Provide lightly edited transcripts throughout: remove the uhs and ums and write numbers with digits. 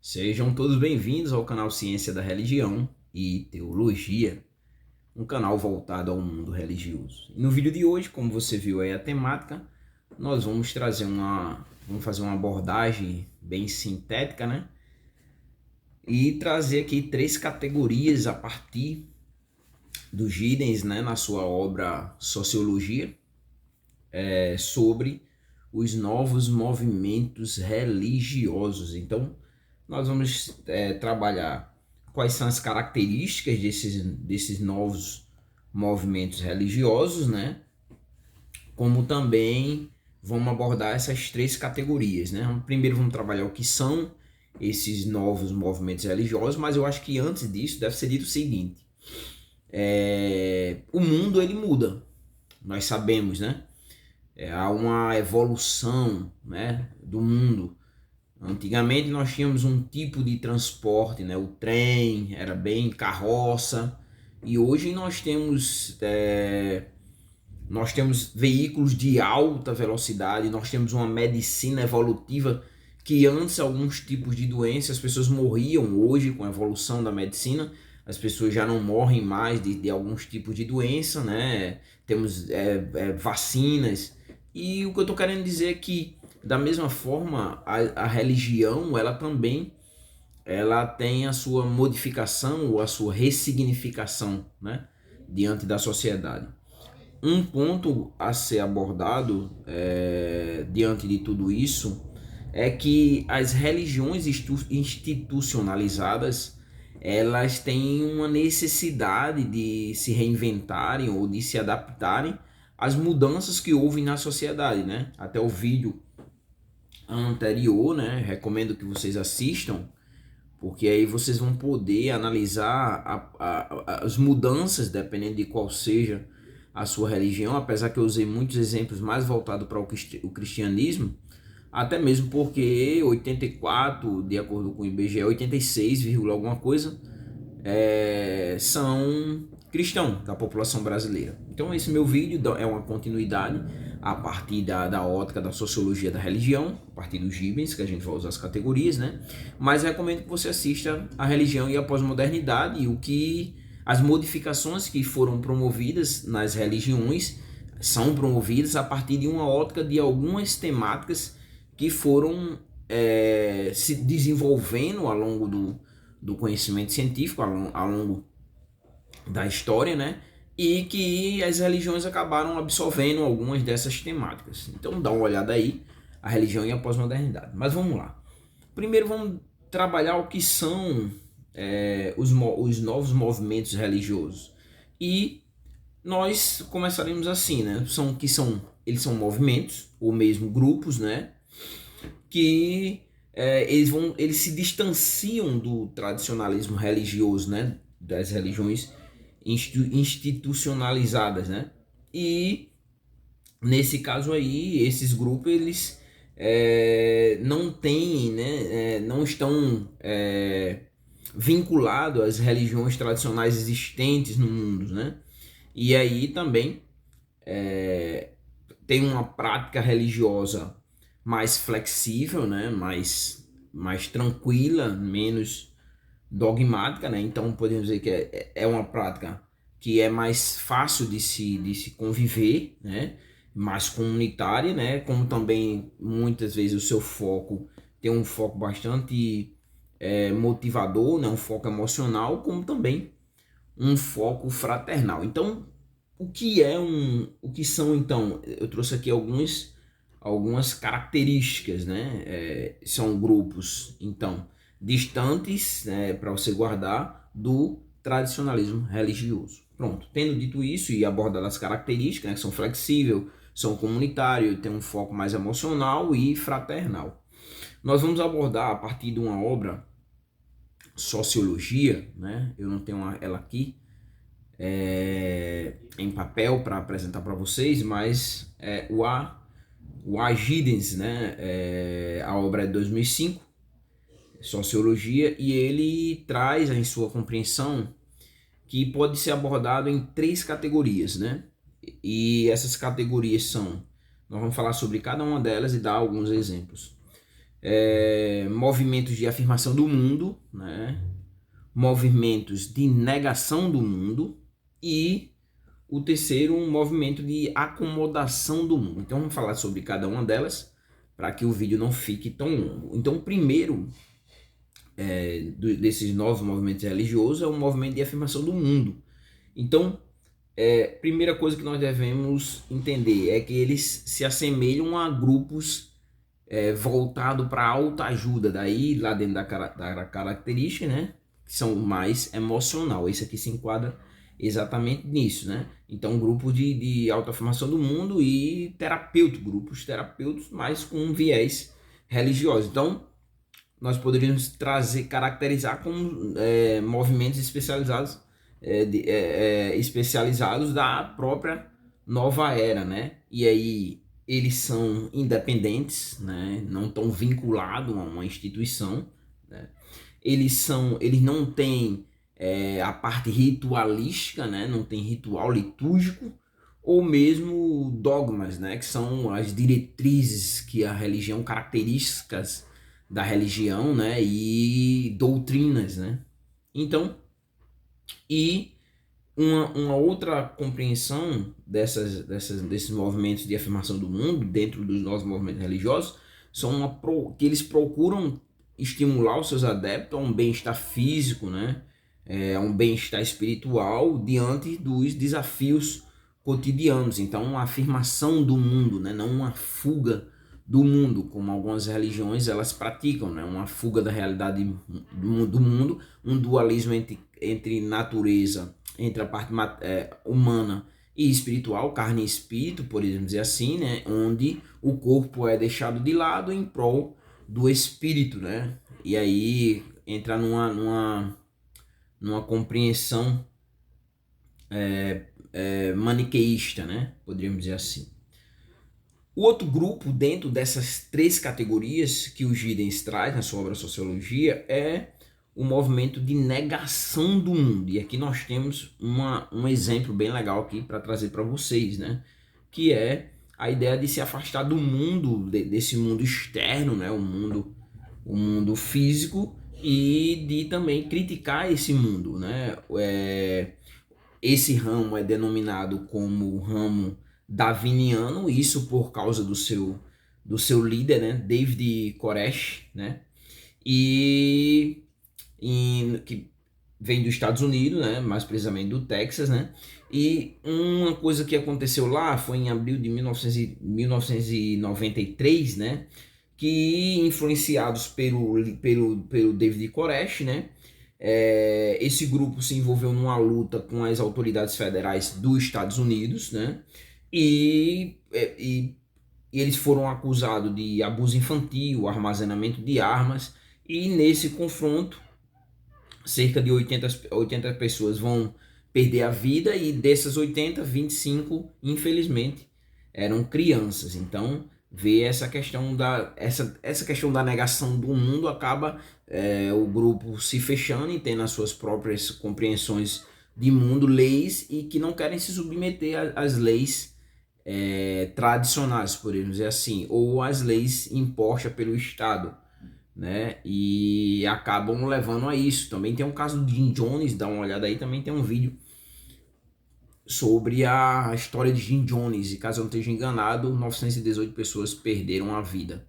Sejam todos bem-vindos ao canal Ciência da Religião e Teologia, um canal voltado ao mundo religioso. E no vídeo de hoje, como você viu aí a temática, nós vamos fazer uma abordagem bem sintética, né? E trazer aqui 3 categorias a partir do Giddens, né, na sua obra Sociologia, sobre os novos movimentos religiosos. Então, nós vamos trabalhar quais são as características desses novos movimentos religiosos, né? Como também vamos abordar essas 3 categorias, né? Primeiro vamos trabalhar o que são esses novos movimentos religiosos, mas eu acho que antes disso deve ser dito o seguinte: o mundo ele muda, nós sabemos, né? Há uma evolução, né, do mundo. Antigamente nós tínhamos um tipo de transporte, né? O trem era bem carroça, e hoje nós temos veículos de alta velocidade, nós temos uma medicina evolutiva que antes alguns tipos de doenças as pessoas morriam. Hoje, com a evolução da medicina, as pessoas já não morrem mais de alguns tipos de doença, né? Temos vacinas, e o que eu estou querendo dizer é que da mesma forma a religião ela também tem a sua modificação ou a sua ressignificação, né, diante da sociedade. Um ponto a ser abordado diante de tudo isso é que as religiões institucionalizadas elas têm uma necessidade de se reinventarem ou de se adaptarem às mudanças que houve na sociedade, né? Até o vídeo anterior, né? Recomendo que vocês assistam, porque aí vocês vão poder analisar as mudanças, dependendo de qual seja a sua religião, apesar que eu usei muitos exemplos mais voltados para o cristianismo, até mesmo porque 84, de acordo com o IBGE, 86, alguma coisa, são cristãos da população brasileira. Então esse meu vídeo é uma continuidade a partir da ótica da sociologia da religião, a partir dos Gibbons, que a gente vai usar as categorias, né? Mas recomendo que você assista a religião e a pós-modernidade e as modificações que foram promovidas nas religiões são promovidas a partir de uma ótica de algumas temáticas que foram se desenvolvendo ao longo do conhecimento científico, ao longo da história, né? E que as religiões acabaram absorvendo algumas dessas temáticas. Então dá uma olhada aí, a religião e a pós-modernidade. Mas vamos lá. Primeiro vamos trabalhar o que são os novos movimentos religiosos. E nós começaremos assim, né? Eles são movimentos, ou mesmo grupos, né? Que eles se distanciam do tradicionalismo religioso, né? Das religiões institucionalizadas, né? E nesse caso aí, esses grupos eles não têm, né? Não estão vinculados às religiões tradicionais existentes no mundo, né? E aí também tem uma prática religiosa mais flexível, né? Mais tranquila, menos dogmática, né? Então podemos dizer que é uma prática que é mais fácil de se conviver, né? Mais comunitária, né? Como também muitas vezes o seu foco tem um foco bastante motivador, né? Um foco emocional, como também um foco fraternal. Então, o que são então? Eu trouxe aqui algumas características, né? São grupos então distantes, né, para você guardar do tradicionalismo religioso. Pronto, tendo dito isso e abordado as características, né, que são flexíveis, são comunitários, tem um foco mais emocional e fraternal. Nós vamos abordar a partir de uma obra Sociologia, né? Eu não tenho ela aqui em papel para apresentar para vocês, mas o A. Giddens, né? A obra é de 2005, Sociologia, e ele traz em sua compreensão que pode ser abordado em 3 categorias, né? E essas categorias são, nós vamos falar sobre cada uma delas e dar alguns exemplos. movimentos de afirmação do mundo, né? Movimentos de negação do mundo e o terceiro, um movimento de acomodação do mundo. Então vamos falar sobre cada uma delas para que o vídeo não fique tão longo. Então o primeiro desses novos movimentos religiosos é o movimento de afirmação do mundo. Então, primeira coisa que nós devemos entender é que eles se assemelham a grupos voltados para autoajuda, daí lá dentro da característica, né, que são mais emocional. Esse aqui se enquadra exatamente nisso, né? Então, grupo de autoafirmação do mundo e grupos terapêuticos, mas com um viés religioso. Então, nós poderíamos caracterizar como movimentos especializados, especializados da própria nova era, né? E aí eles são independentes, né? Não estão vinculados a uma instituição, né? Eles não têm a parte ritualística, né? Não tem ritual litúrgico, ou mesmo dogmas, né? Que são as diretrizes que a religião, características da religião, né? E doutrinas, né? Então, e uma outra compreensão desses movimentos de afirmação do mundo dentro dos nossos movimentos religiosos são que eles procuram estimular os seus adeptos a um bem-estar físico, né? A um bem-estar espiritual diante dos desafios cotidianos. Então, uma afirmação do mundo, né? Não uma fuga do mundo, como algumas religiões elas praticam, né? Uma fuga da realidade do mundo, um dualismo entre natureza, entre a parte humana e espiritual, carne e espírito, por dizer assim, né? Onde o corpo é deixado de lado em prol do espírito, né? E aí entra numa compreensão maniqueísta, né? Poderíamos dizer assim. O outro grupo dentro dessas três categorias que o Giddens traz na sua obra Sociologia é o movimento de negação do mundo. E aqui nós temos um exemplo bem legal aqui para trazer para vocês, né? Que é a ideia de se afastar do mundo, desse mundo externo, né? O mundo físico, e de também criticar esse mundo, né? Esse ramo é denominado como o ramo daviniano, isso por causa do seu líder, né? David Koresh, né? Que vem dos Estados Unidos, né? Mais precisamente do Texas, né? E uma coisa que aconteceu lá foi em abril de 1993, né? Que influenciados pelo David Koresh, né? Esse grupo se envolveu numa luta com as autoridades federais dos Estados Unidos, né? E eles foram acusados de abuso infantil, armazenamento de armas, e nesse confronto cerca de 80 pessoas vão perder a vida, e dessas 80, 25 infelizmente eram crianças. Então ver essa questão da negação do mundo acaba o grupo se fechando e tendo as suas próprias compreensões de mundo, leis, e que não querem se submeter às leis tradicionais, podemos dizer assim, ou às leis impostas pelo Estado, né? E acabam levando a isso. Também tem um caso de Jim Jones, dá uma olhada aí, também tem um vídeo sobre a história de Jim Jones, e caso eu não esteja enganado, 918 pessoas perderam a vida,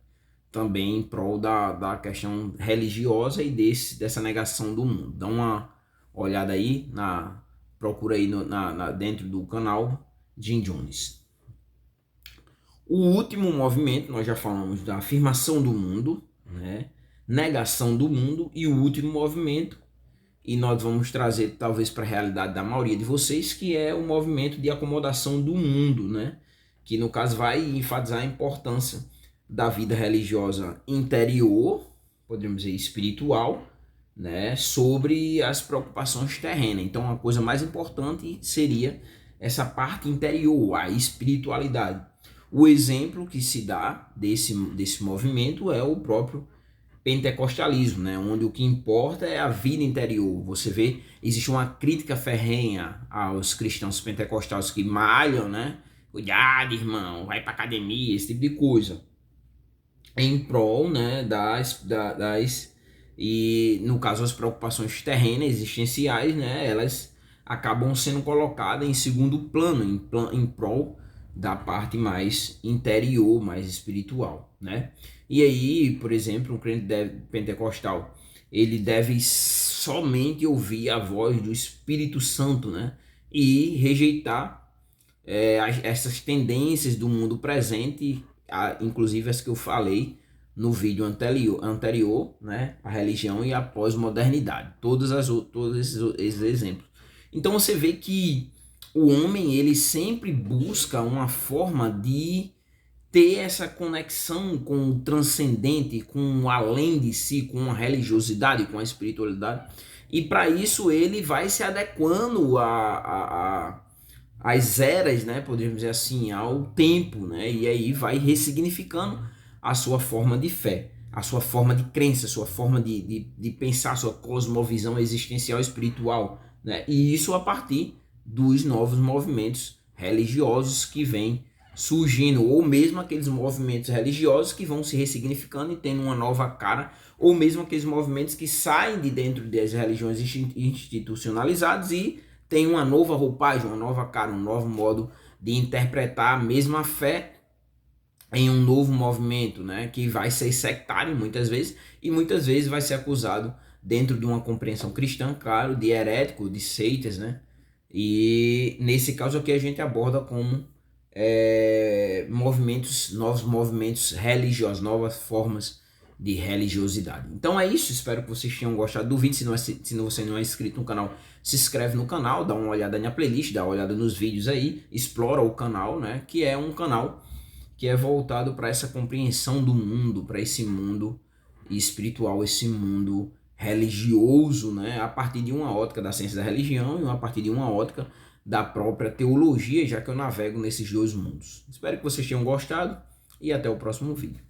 também em prol da questão religiosa e dessa negação do mundo. Dá uma olhada aí, procura aí dentro do canal Jim Jones. O último movimento, nós já falamos da afirmação do mundo, né? Negação do mundo, e o último movimento, e nós vamos trazer talvez para a realidade da maioria de vocês, que é o movimento de acomodação do mundo, né? Que no caso vai enfatizar a importância da vida religiosa interior, podemos dizer espiritual, né? Sobre as preocupações terrenas. Então a coisa mais importante seria essa parte interior, a espiritualidade. O exemplo que se dá desse movimento é o próprio pentecostalismo, né? Onde o que importa é a vida interior. Você vê, existe uma crítica ferrenha aos cristãos pentecostais que malham, né? Cuidado, irmão, vai pra academia, esse tipo de coisa. em prol, né, e no caso as preocupações terrenas, existenciais, né, elas acabam sendo colocadas em segundo plano, em prol da parte mais interior, mais espiritual, né? E aí, por exemplo, um crente pentecostal, ele deve somente ouvir a voz do Espírito Santo, né? E rejeitar essas tendências do mundo presente, inclusive as que eu falei no vídeo anterior, né? A religião e a pós-modernidade, todos esses exemplos. Então você vê que o homem ele sempre busca uma forma de ter essa conexão com o transcendente, com o além de si, com a religiosidade, com a espiritualidade. E para isso ele vai se adequando às eras, né, podemos dizer assim, ao tempo, né? E aí vai ressignificando a sua forma de fé, a sua forma de crença, a sua forma de pensar, a sua cosmovisão existencial espiritual, né? E isso a partir dos novos movimentos religiosos que vêm surgindo, ou mesmo aqueles movimentos religiosos que vão se ressignificando e tendo uma nova cara, ou mesmo aqueles movimentos que saem de dentro das religiões institucionalizadas e tem uma nova roupagem, uma nova cara, um novo modo de interpretar a mesma fé em um novo movimento, né, que vai ser sectário muitas vezes e muitas vezes vai ser acusado dentro de uma compreensão cristã, claro, de herético, de seitas, né? E nesse caso aqui a gente aborda como novos movimentos religiosos, novas formas de religiosidade. Então é isso, espero que vocês tenham gostado do vídeo. Se você não é inscrito no canal, se inscreve no canal, dá uma olhada na playlist, dá uma olhada nos vídeos aí, explora o canal, né? Que é um canal que é voltado para essa compreensão do mundo, para esse mundo espiritual, esse mundo religioso, né? A partir de uma ótica da ciência da religião e a partir de uma ótica da própria teologia, já que eu navego nesses dois mundos. Espero que vocês tenham gostado e até o próximo vídeo.